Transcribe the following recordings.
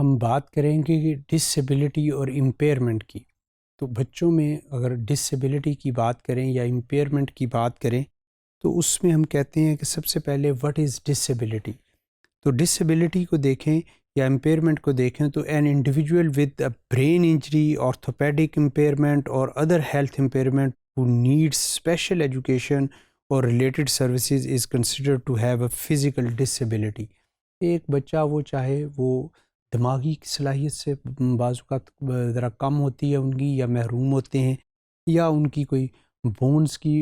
ہم بات کریں گے کہ ڈسیبلٹی اور امپیئرمنٹ کی. تو بچوں میں اگر ڈسیبلٹی کی بات کریں یا امپیئرمنٹ کی بات کریں تو اس میں ہم کہتے ہیں کہ سب سے پہلے وٹ از ڈسیبلٹی. تو ڈسیبلٹی کو دیکھیں یا امپیئرمنٹ کو دیکھیں تو an individual with brain injury, orthopedic impairment اور other health impairment who needs special education or related services is considered to have a physical disability. ایک بچہ وہ چاہے وہ دماغی صلاحیت سے بعض اوقات ذرا کم ہوتی ہے ان کی, یا محروم ہوتے ہیں, یا ان کی کوئی بونز کی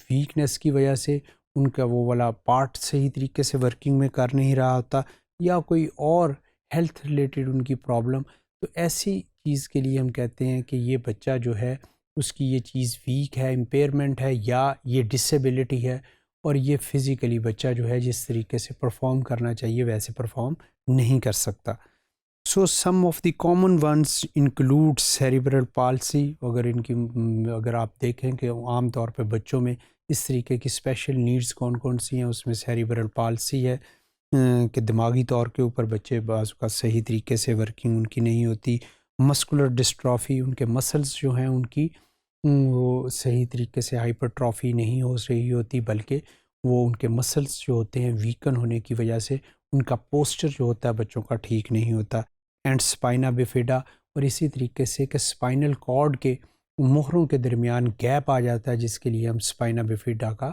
ویکنس کی وجہ سے ان کا وہ والا پارٹ صحیح طریقے سے ورکنگ میں کر نہیں رہا ہوتا, یا کوئی اور ہیلتھ ریلیٹڈ ان کی پرابلم. تو ایسی چیز کے لیے ہم کہتے ہیں کہ یہ بچہ جو ہے اس کی یہ چیز ویک ہے, امپیئرمنٹ ہے, یا یہ ڈسیبلٹی ہے, اور یہ فزیکلی بچہ جو ہے جس طریقے سے پرفارم کرنا چاہیے ویسے پرفارم نہیں کر سکتا. So some of the common ones include cerebral palsy. اگر آپ دیکھیں کہ عام طور پہ بچوں میں اس طریقے کی اسپیشل نیڈز کون کون سی ہیں, اس میں سیریبرل پالسی ہے کہ دماغی طور کے اوپر بچے بعض اوقات صحیح طریقے سے ورکنگ ان کی نہیں ہوتی. مسکولر ڈسٹرافی, ان کے مسلز جو ہیں ان کی وہ صحیح طریقے سے ہائپرٹرافی نہیں ہو رہی ہوتی, بلکہ وہ ان کے مسلز جو ہوتے ہیں ویکن ہونے کی وجہ سے ان کا پوسچر جو ہوتا ہے بچوں کا ٹھیک نہیں ہوتا. اینڈ اسپائنا بفیڈا, اور اسی طریقے سے کہ اسپائنل کارڈ کے مہروں کے درمیان گیپ آ جاتا ہے, جس کے لیے ہم اسپائنا بفیڈا کا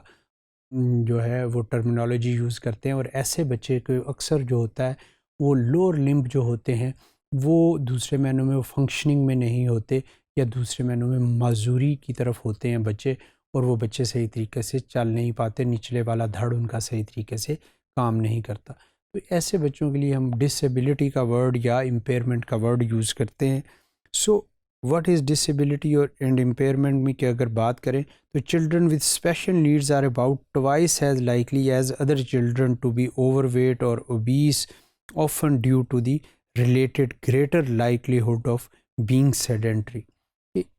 جو ہے وہ ٹرمینالوجی یوز کرتے ہیں. اور ایسے بچے کو اکثر جو ہوتا ہے وہ لوور لمب جو ہوتے ہیں وہ دوسرے معنوں میں وہ فنکشننگ میں نہیں ہوتے, یا دوسرے معنوں میں معذوری کی طرف ہوتے ہیں بچے, اور وہ بچے صحیح طریقے سے چل نہیں پاتے, نچلے والا دھڑ ان کا صحیح طریقے سے کام نہیں کرتا. تو ایسے بچوں کے لیے ہم ڈسیبلٹی کا ورڈ یا امپیئرمنٹ کا ورڈ یوز کرتے ہیں. سو واٹ از ڈسیبلٹی اور اینڈ امپیئرمنٹ میں کہ اگر بات کریں تو children with special needs are about twice as likely as other children to be overweight اور obese, often due to the related greater likelihood of being sedentary.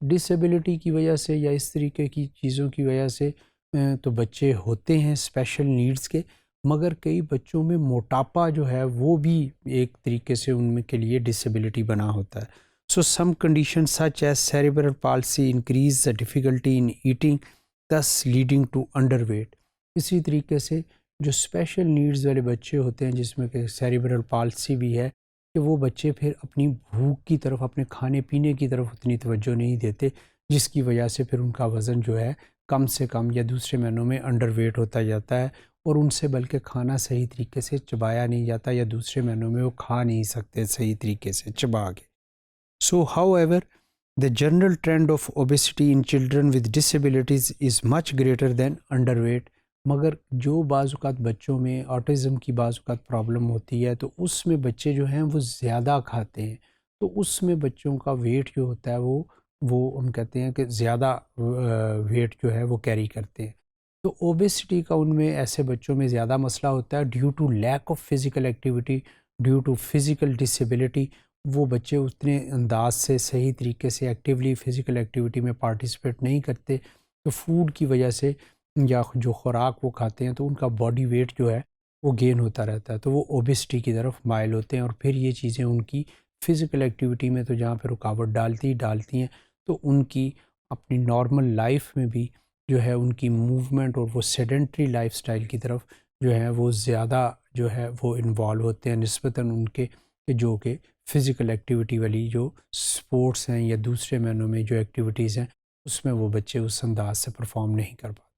Disability کی وجہ سے یا اس طریقے کی چیزوں کی وجہ سے تو بچے ہوتے ہیں اسپیشل نیڈز کے, مگر کئی بچوں میں موٹاپا جو ہے وہ بھی ایک طریقے سے ان میں کے لیے ڈسیبلٹی بنا ہوتا ہے. So some condition such as cerebral palsy increase the difficulty in eating thus leading to underweight. اسی طریقے سے جو اسپیشل نیڈز والے بچے ہوتے ہیں جس میں کہ سیریبرل پالسی بھی ہے, کہ وہ بچے پھر اپنی بھوک کی طرف, اپنے کھانے پینے کی طرف اتنی توجہ نہیں دیتے, جس کی وجہ سے پھر ان کا وزن جو ہے کم سے کم یا دوسرے معنوں میں انڈر ویٹ ہوتا جاتا ہے, اور ان سے بلکہ کھانا صحیح طریقے سے چبایا نہیں جاتا, یا دوسرے معنوں میں وہ کھا نہیں سکتے صحیح طریقے سے چبا کے. So how ever the general trend of obesity in children with disabilities is much greater than underweight. مگر جو بعض اوقات بچوں میں آٹزم کی بعض اوقات پرابلم ہوتی ہے تو اس میں بچے جو ہیں وہ زیادہ کھاتے ہیں, تو اس میں بچوں کا ویٹ جو ہوتا ہے وہ ہم کہتے ہیں کہ زیادہ ویٹ جو ہے وہ کیری کرتے ہیں. تو اوبیسٹی کا ان میں ایسے بچوں میں زیادہ مسئلہ ہوتا ہے due to lack of physical activity, due to physical disability. وہ بچے اتنے انداز سے صحیح طریقے سے ایکٹیولی فزیکل ایکٹیویٹی میں پارٹیسپیٹ نہیں کرتے, تو فوڈ کی وجہ سے یا جو خوراک وہ کھاتے ہیں تو ان کا باڈی ویٹ جو ہے وہ گین ہوتا رہتا ہے, تو وہ اوبیسٹی کی طرف مائل ہوتے ہیں. اور پھر یہ چیزیں ان کی فزیکل ایکٹیویٹی میں تو جہاں پہ رکاوٹ ڈالتی ہیں, تو ان کی اپنی نارمل لائف میں بھی جو ہے ان کی موومنٹ اور وہ سیڈنٹری لائف سٹائل کی طرف جو ہے وہ زیادہ جو ہے وہ انوالو ہوتے ہیں نسبتاً ان کے جو کہ فزیکل ایکٹیویٹی والی جو سپورٹس ہیں یا دوسرے معنوں میں جو ایکٹیویٹیز ہیں اس میں وہ بچے اس انداز سے پرفارم نہیں کر پاتے.